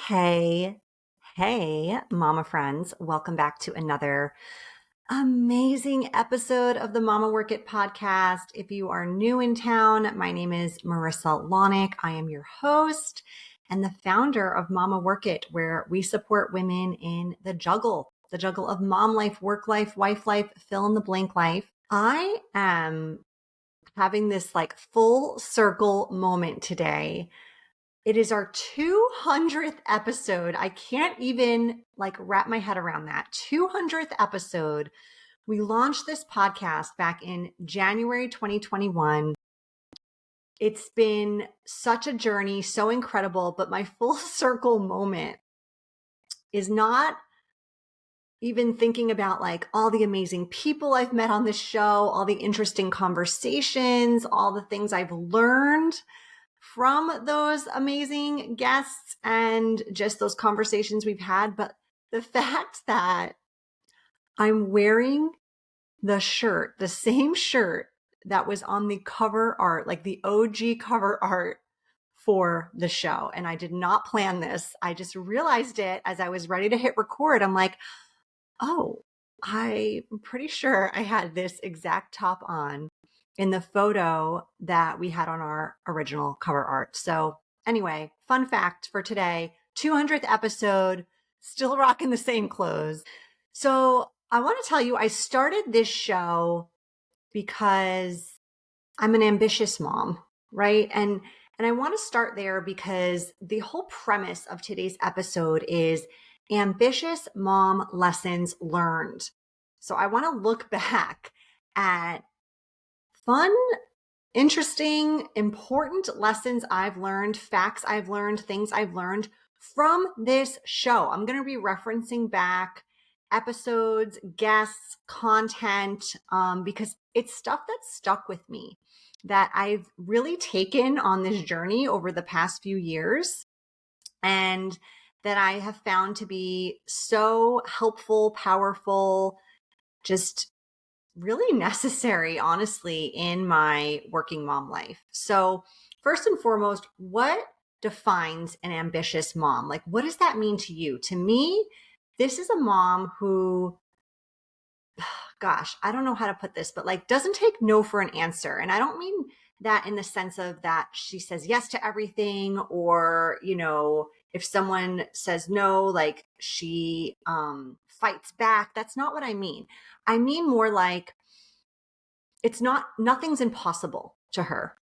Hey, hey, mama friends. Welcome back to another amazing episode of the Mama Work It podcast. If you are new in town, my name is Marissa Lonick. I am your host and the founder of Mama Work It, where we support women in the juggle of mom life, work life, wife life, fill in the blank life. I am having this like full circle moment today. It is our 200th episode. I can't even like wrap my head around that. 200th episode. We launched this podcast back in January 2021. It's been such a journey, so incredible, but my full circle moment is not even thinking about like all the amazing people I've met on this show, all the interesting conversations, all the things I've learned from those amazing guests and just those conversations we've had. But the fact that I'm wearing the shirt, the same shirt that was on the cover art, like the OG cover art for the show. And I did not plan this. I just realized it as I was ready to hit record. I'm like, oh, I'm pretty sure I had this exact top on in the photo that we had on our original cover art. So anyway, fun fact for today, 200th episode, still rocking the same clothes. So I want to tell you, I started this show because I'm an ambitious mom, right? And I want to start there because the whole premise of today's episode is ambitious mom lessons learned. So I want to look back at fun, interesting, important lessons I've learned, facts I've learned, things I've learned from this show. I'm going to be referencing back episodes, guests, content, because it's stuff that's stuck with me that I've really taken on this journey over the past few years and that I have found to be so helpful, powerful, just really necessary, honestly, in my working mom life. So first and foremost, what defines an ambitious mom? Like, what does that mean to you? To me, this is a mom who, gosh, I don't know how to put this, but like doesn't take no for an answer. And I don't mean that in the sense of that she says yes to everything, or, you know, if someone says no, like she fights back. That's not what I mean. I mean more like nothing's impossible to her.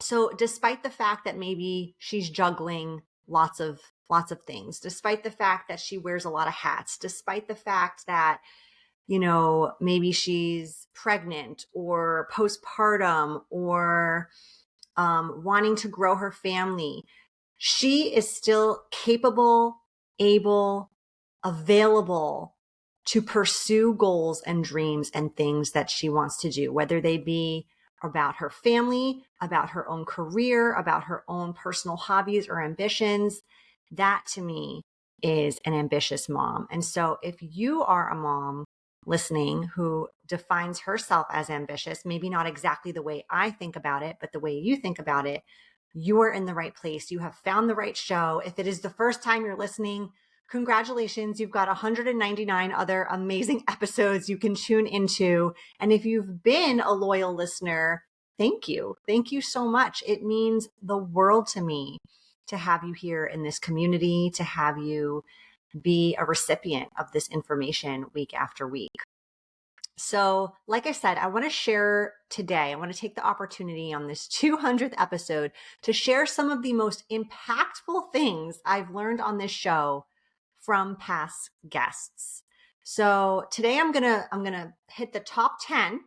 So despite the fact that maybe she's juggling lots of things, despite the fact that she wears a lot of hats, despite the fact that, you know, maybe she's pregnant or postpartum or wanting to grow her family, she is still capable, able, available to pursue goals and dreams and things that she wants to do, whether they be about her family, about her own career, about her own personal hobbies or ambitions. That to me is an ambitious mom. And so if you are a mom listening who defines herself as ambitious, maybe not exactly the way I think about it, but the way you think about it, you are in the right place. You have found the right show. If it is the first time you're listening, congratulations. You've got 199 other amazing episodes you can tune into. And if you've been a loyal listener, thank you. Thank you so much. It means the world to me to have you here in this community, to have you be a recipient of this information week after week. So, like I said, I want to share today, I want to take the opportunity on this 200th episode to share some of the most impactful things I've learned on this show from past guests. So today I'm going to hit the top 10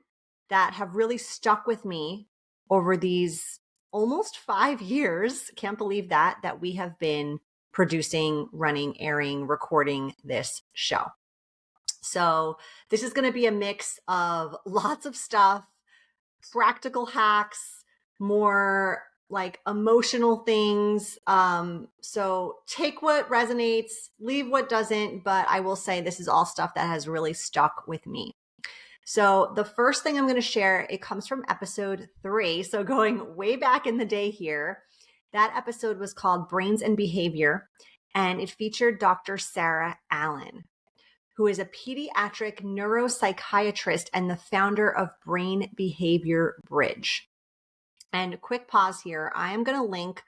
that have really stuck with me over these almost 5 years. Can't believe that we have been producing, running, airing, recording this show. So this is going to be a mix of lots of stuff, practical hacks, more like emotional things. So take what resonates, leave what doesn't, but I will say this is all stuff that has really stuck with me. So the first thing I'm going to share, it comes from episode 3. So going way back in the day here, that episode was called Brains and Behavior. and it featured Dr. Sarah Allen, who is a pediatric neuropsychiatrist and the founder of Brain Behavior Bridge. And quick pause here, I am going to link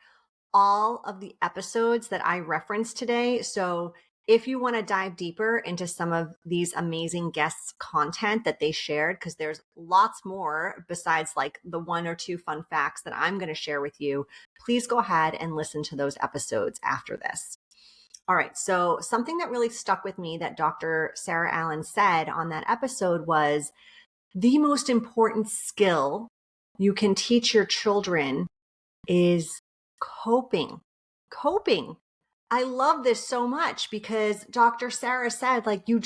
all of the episodes that I referenced today. So if you want to dive deeper into some of these amazing guests' content that they shared, because there's lots more besides like the 1 or 2 fun facts that I'm going to share with you, please go ahead and listen to those episodes after this. All right. So something that really stuck with me that Dr. Sarah Allen said on that episode was the most important skill you can teach your children is coping. Coping. I love this so much because Dr. Sarah said, like, you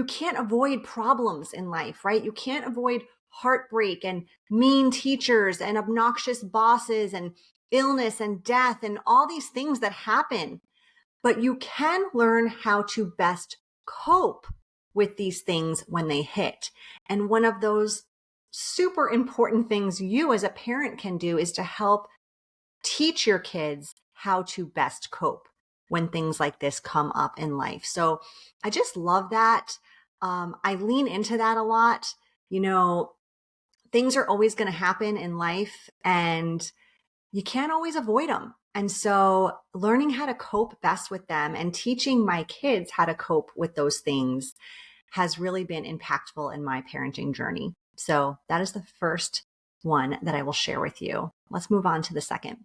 can't avoid problems in life, right? You can't avoid heartbreak and mean teachers and obnoxious bosses and illness and death and all these things that happen. But you can learn how to best cope with these things when they hit. And one of those super important things you as a parent can do is to help teach your kids how to best cope when things like this come up in life. So I just love that. I lean into that a lot. You know, things are always going to happen in life and you can't always avoid them. And so learning how to cope best with them and teaching my kids how to cope with those things has really been impactful in my parenting journey. So that is the first one that I will share with you. Let's move on to the second.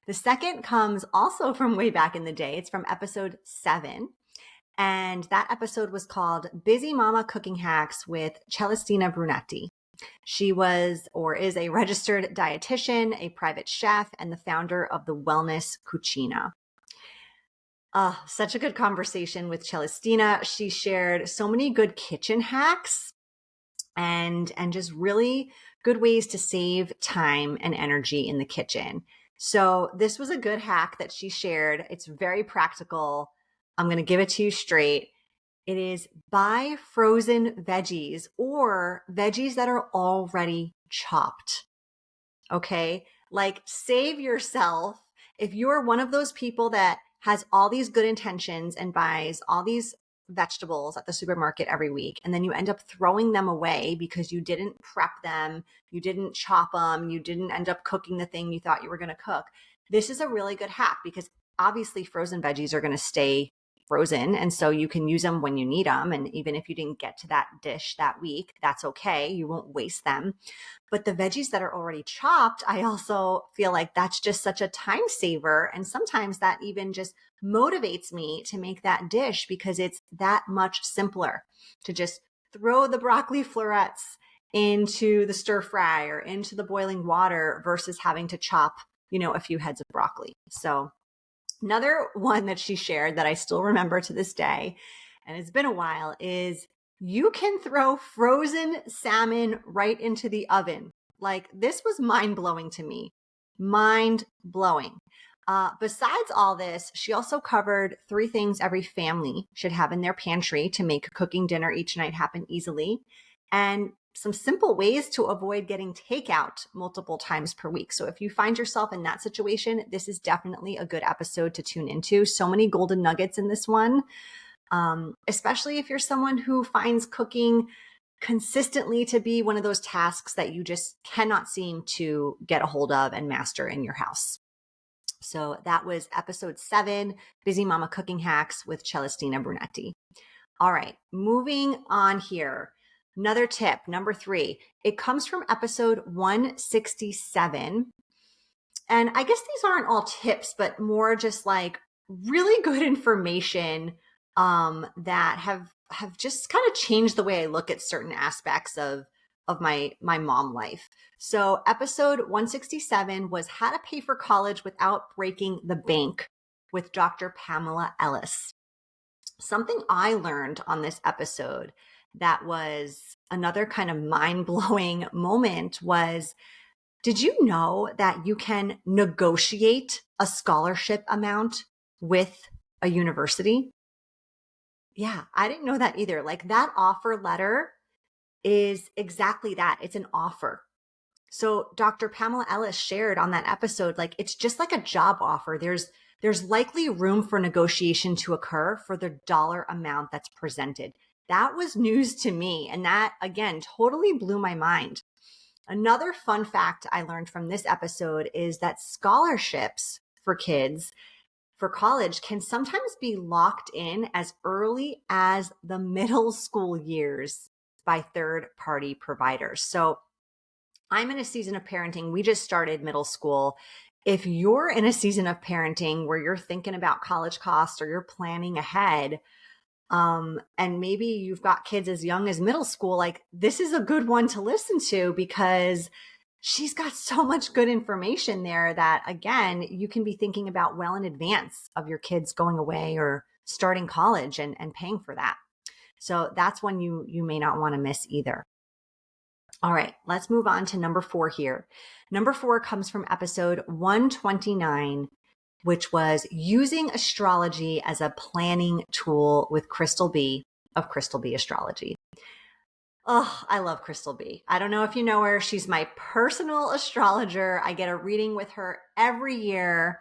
The second comes also from way back in the day. It's from episode 7. And that episode was called Busy Mama Cooking Hacks with Celestina Brunetti. She was or is a registered dietitian, a private chef, and the founder of the Wellness Cucina. Such a good conversation with Celestina. She shared so many good kitchen hacks and just really good ways to save time and energy in the kitchen. So this was a good hack that she shared. It's very practical. I'm going to give it to you straight. It is buy frozen veggies or veggies that are already chopped. Okay. Like save yourself. If you're one of those people that has all these good intentions and buys all these vegetables at the supermarket every week, and then you end up throwing them away because you didn't prep them, you didn't chop them, you didn't end up cooking the thing you thought you were going to cook. This is a really good hack because obviously frozen veggies are going to stay frozen. And so you can use them when you need them. And even if you didn't get to that dish that week, that's okay. You won't waste them. But the veggies that are already chopped, I also feel like that's just such a time saver. And sometimes that even just motivates me to make that dish because it's that much simpler to just throw the broccoli florets into the stir fry or into the boiling water versus having to chop, a few heads of broccoli. So another one that she shared that I still remember to this day, and it's been a while, is you can throw frozen salmon right into the oven. Like this was mind blowing to me. Mind blowing. Besides all this, she also covered 3 things every family should have in their pantry to make cooking dinner each night happen easily, and some simple ways to avoid getting takeout multiple times per week. So if you find yourself in that situation, this is definitely a good episode to tune into. So many golden nuggets in this one, especially if you're someone who finds cooking consistently to be one of those tasks that you just cannot seem to get a hold of and master in your house. So that was episode 7, Busy Mama Cooking Hacks with Celestina Brunetti. All right, moving on here. Another tip, number 3, it comes from episode 167. And I guess these aren't all tips, but more just like really good information that have just kind of changed the way I look at certain aspects of my mom life. So episode 167 was How to Pay for College Without Breaking the Bank with Dr. Pamela Ellis. Something I learned on this episode that was another kind of mind-blowing moment was, did you know that you can negotiate a scholarship amount with a university? Yeah, I didn't know that either. Like that offer letter is exactly that. It's an offer. So Dr. Pamela Ellis shared on that episode, like it's just like a job offer. There's there's likely room for negotiation to occur for the dollar amount that's presented. That was news to me. And that, again, totally blew my mind. Another fun fact I learned from this episode is that scholarships for kids for college can sometimes be locked in as early as the middle school years by third-party providers. So I'm in a season of parenting. We just started middle school. If you're in a season of parenting where you're thinking about college costs or you're planning ahead, and maybe you've got kids as young as middle school, like this is a good one to listen to because she's got so much good information there that, again, you can be thinking about well in advance of your kids going away or starting college and paying for that. So that's one you may not want to miss either. All right, let's move on to number 4 here. Number 4 comes from episode 129, which was using astrology as a planning tool with Crystal B of Crystal B Astrology. Oh, I love Crystal B. I don't know if you know her. She's my personal astrologer. I get a reading with her every year.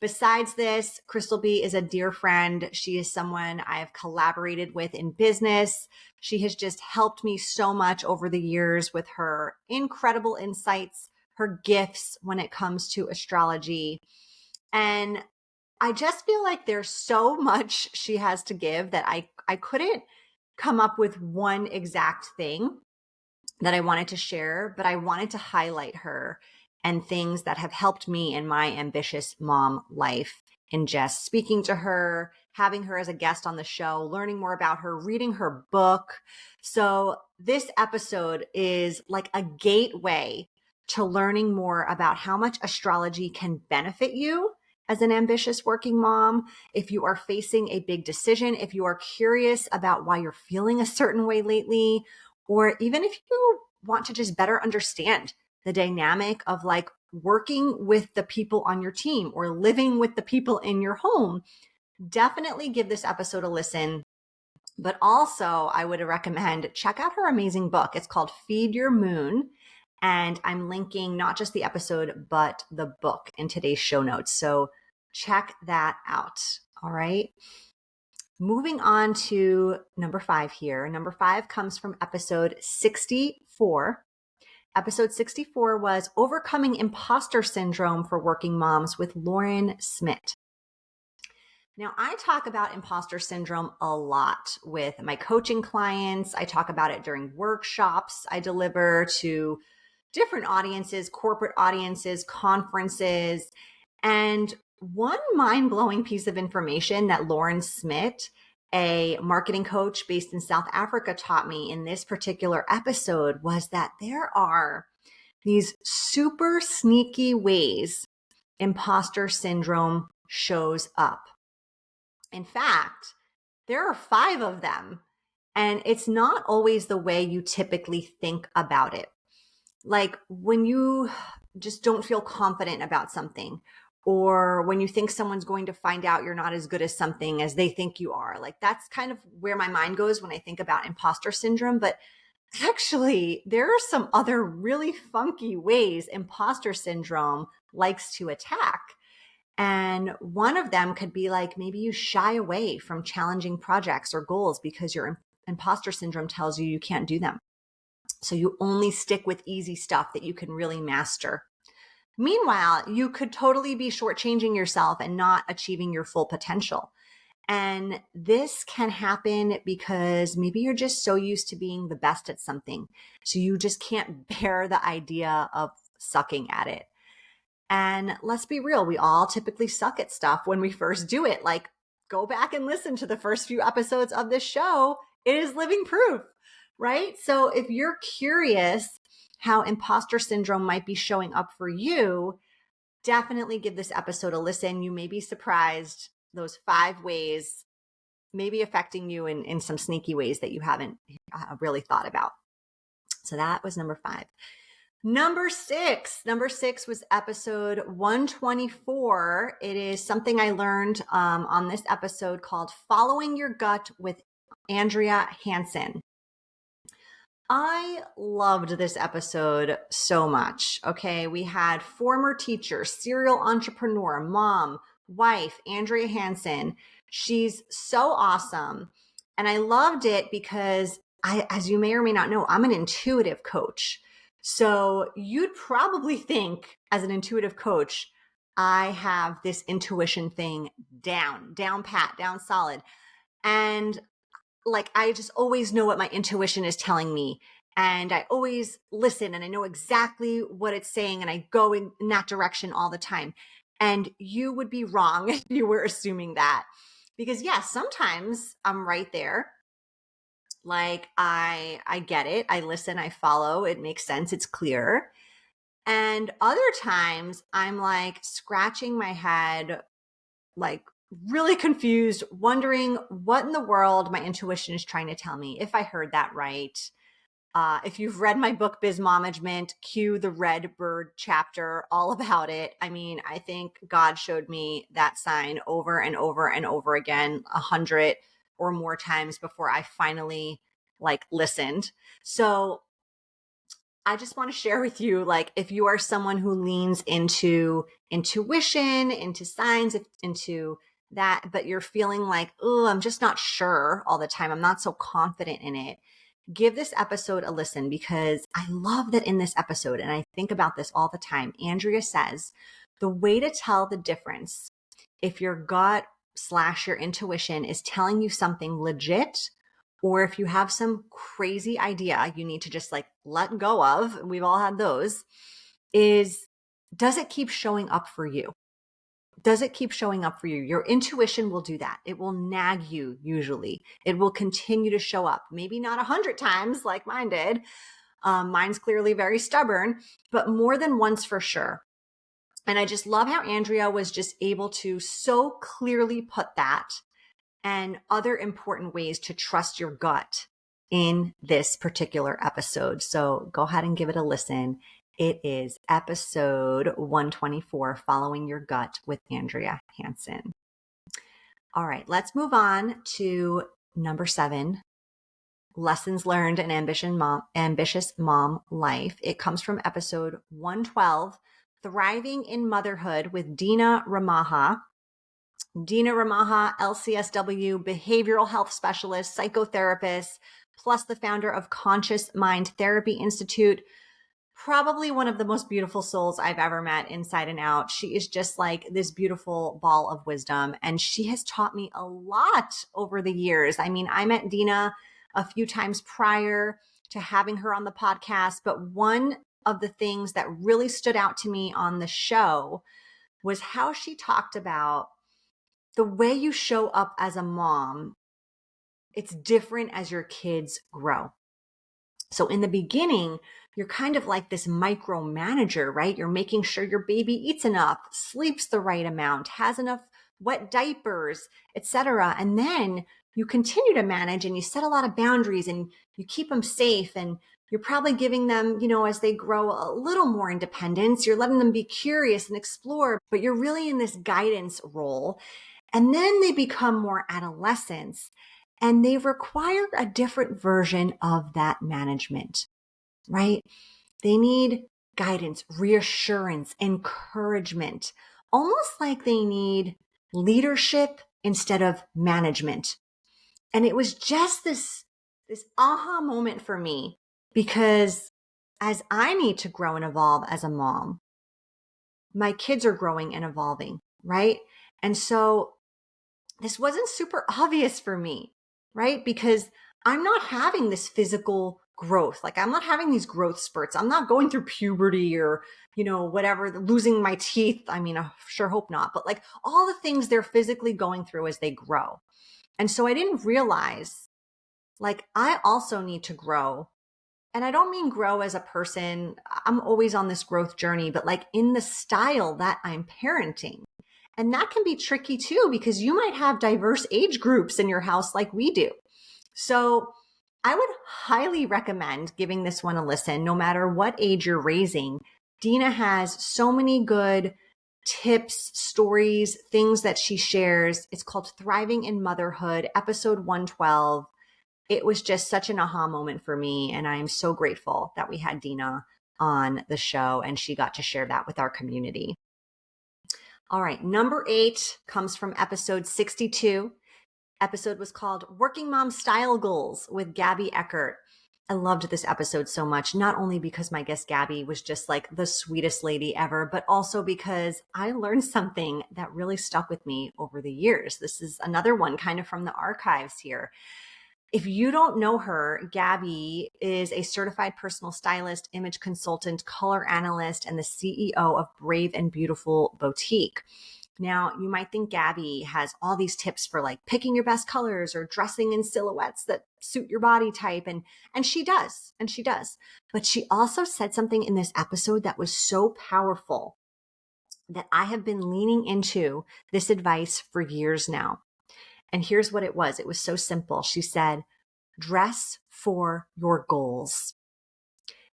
Besides this, Crystal B is a dear friend. She is someone I have collaborated with in business. She has just helped me so much over the years with her incredible insights, her gifts when it comes to astrology. And I just feel like there's so much she has to give that I couldn't come up with one exact thing that I wanted to share, but I wanted to highlight her and things that have helped me in my ambitious mom life in just speaking to her, having her as a guest on the show, learning more about her, reading her book. So this episode is like a gateway to learning more about how much astrology can benefit you as an ambitious working mom. If you are facing a big decision, if you are curious about why you're feeling a certain way lately, or even if you want to just better understand the dynamic of like working with the people on your team or living with the people in your home, definitely give this episode a listen. But also, I would recommend check out her amazing book. It's called Feed Your Moon. And I'm linking not just the episode, but the book in today's show notes. So check that out. All right. Moving on to number 5 here. Number 5 comes from episode 64. Episode 64 was Overcoming Imposter Syndrome for Working Moms with Lauren Smith. Now, I talk about imposter syndrome a lot with my coaching clients. I talk about it during workshops I deliver to different audiences, corporate audiences, conferences. And one mind-blowing piece of information that Lauren Smith, a marketing coach based in South Africa, taught me in this particular episode was that there are these super sneaky ways imposter syndrome shows up. In fact, there are 5 of them, and it's not always the way you typically think about it. Like when you just don't feel confident about something, or when you think someone's going to find out you're not as good as something as they think you are. Like that's kind of where my mind goes when I think about imposter syndrome. But actually, there are some other really funky ways imposter syndrome likes to attack. And one of them could be like maybe you shy away from challenging projects or goals because your imposter syndrome tells you you can't do them. So you only stick with easy stuff that you can really master. Meanwhile, you could totally be shortchanging yourself and not achieving your full potential. And this can happen because maybe you're just so used to being the best at something. So you just can't bear the idea of sucking at it. And let's be real, we all typically suck at stuff when we first do it. Like, go back and listen to the first few episodes of this show. It is living proof, right? So if you're curious how imposter syndrome might be showing up for you, definitely give this episode a listen. You may be surprised those 5 ways may be affecting you in some sneaky ways that you haven't really thought about. So that was number 5. Number 6 was episode 124. It is something I learned on this episode called Following Your Gut with Andrea Hansen. I loved this episode so much. Okay, we had former teacher, serial entrepreneur, mom, wife, Andrea Hansen. She's so awesome. And I loved it because as you may or may not know, I'm an intuitive coach. So you'd probably think as an intuitive coach, I have this intuition thing down pat, down solid. And like, I just always know what my intuition is telling me. And I always listen and I know exactly what it's saying. And I go in that direction all the time. And you would be wrong if you were assuming that. Because yes, sometimes I'm right there. Like I get it. I listen, I follow. It makes sense. It's clear. And other times I'm like scratching my head, like really confused, wondering what in the world my intuition is trying to tell me, if I heard that right. If you've read my book, Biz Momagement, cue the Red Bird chapter, all about it. I mean, I think God showed me that sign over and over and over again, 100 or more times before I finally listened. So I just want to share with you, like, if you are someone who leans into intuition, into signs, into that, but you're feeling like, oh, I'm just not sure all the time. I'm not so confident in it. Give this episode a listen, because I love that in this episode, and I think about this all the time, Andrea says, the way to tell the difference if your gut / your intuition is telling you something legit, or if you have some crazy idea you need to just let go of, we've all had those, is, does it keep showing up for you? Does it keep showing up for you? Your intuition will do that. It will nag you usually. It will continue to show up. Maybe not 100 times like mine did. Mine's clearly very stubborn, but more than once for sure. And I just love how Andrea was just able to so clearly put that and other important ways to trust your gut in this particular episode. So go ahead and give it a listen. It is episode 124, Following Your Gut with Andrea Hansen. All right, let's move on to number 7, Lessons Learned in Ambitious Mom Life. It comes from episode 112, Thriving in Motherhood with Dina Ramaha. Dina Ramaha, LCSW, behavioral health specialist, psychotherapist, plus the founder of Conscious Mind Therapy Institute. Probably one of the most beautiful souls I've ever met inside and out. She is just like this beautiful ball of wisdom. And she has taught me a lot over the years. I mean, I met Dina a few times prior to having her on the podcast, but one of the things that really stood out to me on the show was how she talked about the way you show up as a mom. It's different as your kids grow. So in the beginning, you're kind of like this micromanager, right? You're making sure your baby eats enough, sleeps the right amount, has enough wet diapers, etc. And then you continue to manage and you set a lot of boundaries and you keep them safe, and you're probably giving them, as they grow, a little more independence. You're letting them be curious and explore, but you're really in this guidance role. And then they become more adolescents, and they require a different version of that management, right? They need guidance, reassurance, encouragement, almost like they need leadership instead of management. And it was just this aha moment for me, because as I need to grow and evolve as a mom, my kids are growing and evolving, right? And so this wasn't super obvious for me, right? Because I'm not having this physical growth. Like, I'm not having these growth spurts. I'm not going through puberty or, whatever, losing my teeth. I mean, I sure hope not, but like all the things they're physically going through as they grow. And so I didn't realize, like, I also need to grow. And I don't mean grow as a person. I'm always on this growth journey, but like in the style that I'm parenting. And that can be tricky too, because you might have diverse age groups in your house like we do. So I would highly recommend giving this one a listen, no matter what age you're raising. Dina has so many good tips, stories, things that she shares. It's called Thriving in Motherhood, episode 112. It was just such an aha moment for me. And I am so grateful that we had Dina on the show and she got to share that with our community. All right. Number 8 comes from episode 62. Episode was called Working Mom Style Goals with Gabby Eckert. I loved this episode so much, not only because my guest Gabby was just like the sweetest lady ever, but also because I learned something that really stuck with me over the years. This is another one kind of from the archives here. If you don't know her, Gabby is a certified personal stylist, image consultant, color analyst, and the CEO of Brave and Beautiful Boutique. Now, you might think Gabby has all these tips for like picking your best colors or dressing in silhouettes that suit your body type. And she does. And she does. But she also said something in this episode that was so powerful that I have been leaning into this advice for years now. And here's what it was. It was so simple. She said, dress for your goals.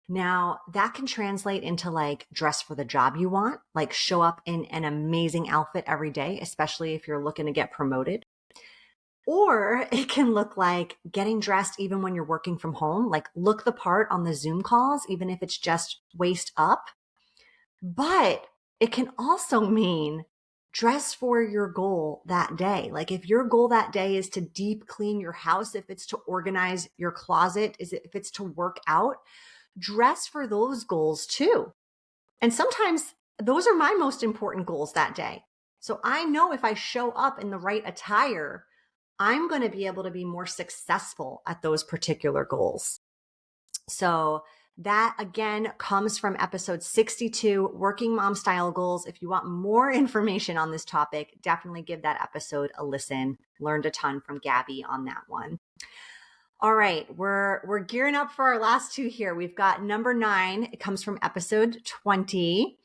Now, that can translate into like dress for the job you want, like show up in an amazing outfit every day, especially if you're looking to get promoted. Or it can look like getting dressed even when you're working from home, like look the part on the Zoom calls, even if it's just waist up. But it can also mean dress for your goal that day. Like if your goal that day is to deep clean your house, if it's to organize your closet, if it's to work out, dress for those goals too. And sometimes those are my most important goals that day. So I know if I show up in the right attire, I'm going to be able to be more successful at those particular goals. So that again comes from episode 62, Working Mom Style Goals. If you want more information on this topic, definitely give that episode a listen. Learned a ton from Gabby on that one. All right, we're gearing up for our last two here. We've got number 9. It comes from episode 20.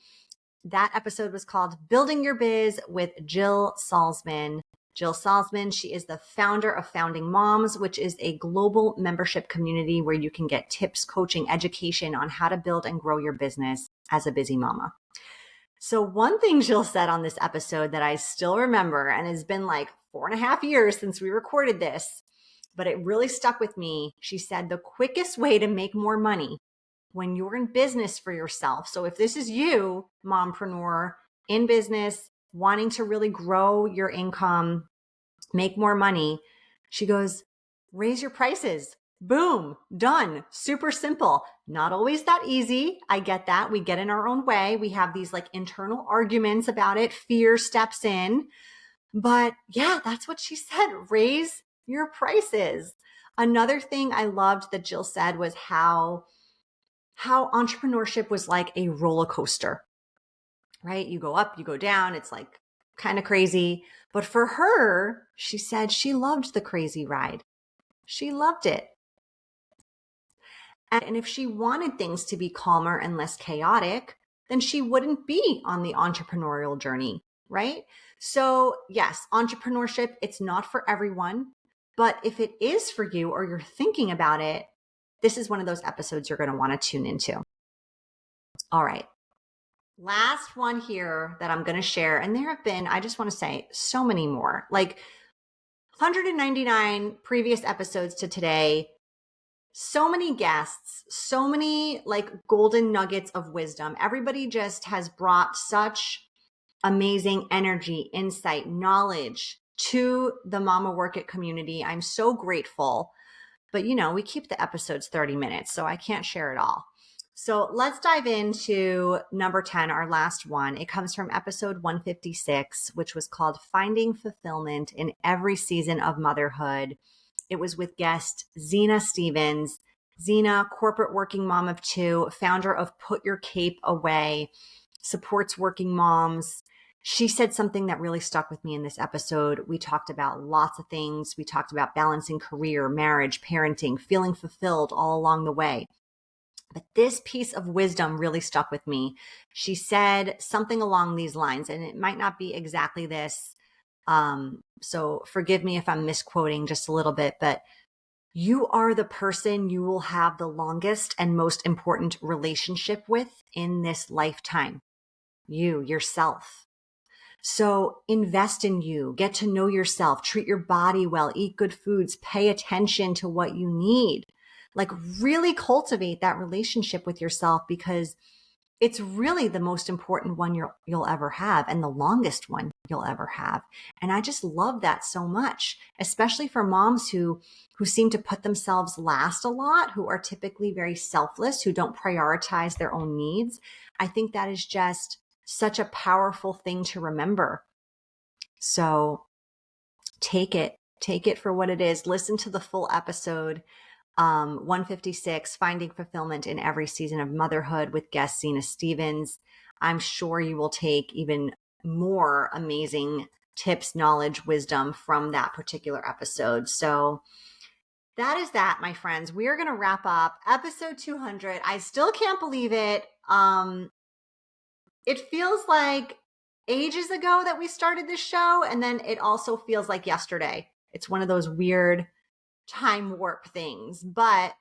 That episode was called Building Your Biz with Jill Salzman. Jill Salzman, she is the founder of Founding Moms, which is a global membership community where you can get tips, coaching, education on how to build and grow your business as a busy mama. So one thing Jill said on this episode that I still remember, and it's been like 4.5 years since we recorded this, but it really stuck with me. She said the quickest way to make more money when you're in business for yourself. So if this is you, mompreneur, in business, wanting to really grow your income, make more money, she goes, raise your prices. Boom, done. Super simple. Not always that easy. I get that. We get in our own way. We have these like internal arguments about it. Fear steps in. But yeah, that's what she said. Raise your prices. Another thing I loved that Jill said was how entrepreneurship was like a roller coaster, right? You go up, you go down. It's like kind of crazy. But for her, she said she loved the crazy ride. She loved it. And if she wanted things to be calmer and less chaotic, then she wouldn't be on the entrepreneurial journey, right? So yes, entrepreneurship, it's not for everyone. But if it is for you or you're thinking about it, this is one of those episodes you're going to want to tune into. All right. Last one here that I'm going to share. And there have been, I just want to say, so many more, like 199 previous episodes to today. So many guests, so many like golden nuggets of wisdom. Everybody just has brought such amazing energy, insight, knowledge to the Mama Work It community. I'm so grateful. But we keep the episodes 30 minutes, so I can't share it all. So let's dive into number 10, our last one. It comes from episode 156, which was called Finding Fulfillment in Every Season of Motherhood. It was with guest Zena Stevens. Zena, corporate working mom of 2, founder of Put Your Cape Away, supports working moms. She said something that really stuck with me in this episode. We talked about lots of things. We talked about balancing career, marriage, parenting, feeling fulfilled all along the way. But this piece of wisdom really stuck with me. She said something along these lines, and it might not be exactly this. So forgive me if I'm misquoting just a little bit, but you are the person you will have the longest and most important relationship with in this lifetime. You, yourself. So invest in you, get to know yourself, treat your body well, eat good foods, pay attention to what you need. Like really cultivate that relationship with yourself, because it's really the most important one you'll ever have and the longest one you'll ever have. And I just love that so much, especially for moms who seem to put themselves last a lot, who are typically very selfless, who don't prioritize their own needs. I think that is just such a powerful thing to remember. So take it for what it is. Listen to the full episode. 156, Finding Fulfillment in Every Season of Motherhood with guest Zena Stevens. I'm sure you will take even more amazing tips, knowledge, wisdom from that particular episode. So that is that, my friends. We are going to wrap up episode 200. I still can't believe it. It feels like ages ago that we started this show, and then it also feels like yesterday. It's one of those weird time warp things, but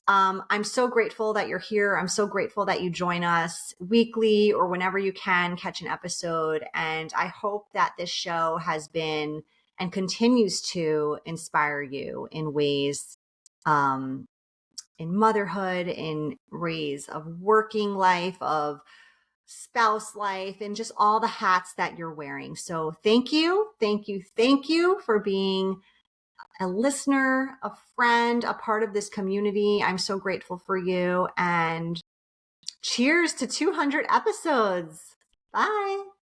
I'm so grateful that you're here. I'm so grateful that you join us weekly or whenever you can catch an episode. And I hope that this show has been and continues to inspire you in ways, in motherhood, in ways of working life, of spouse life, and just all the hats that you're wearing. So thank you, thank you, thank you for being a listener, a friend, a part of this community. I'm so grateful for you. And cheers to 200 episodes. Bye.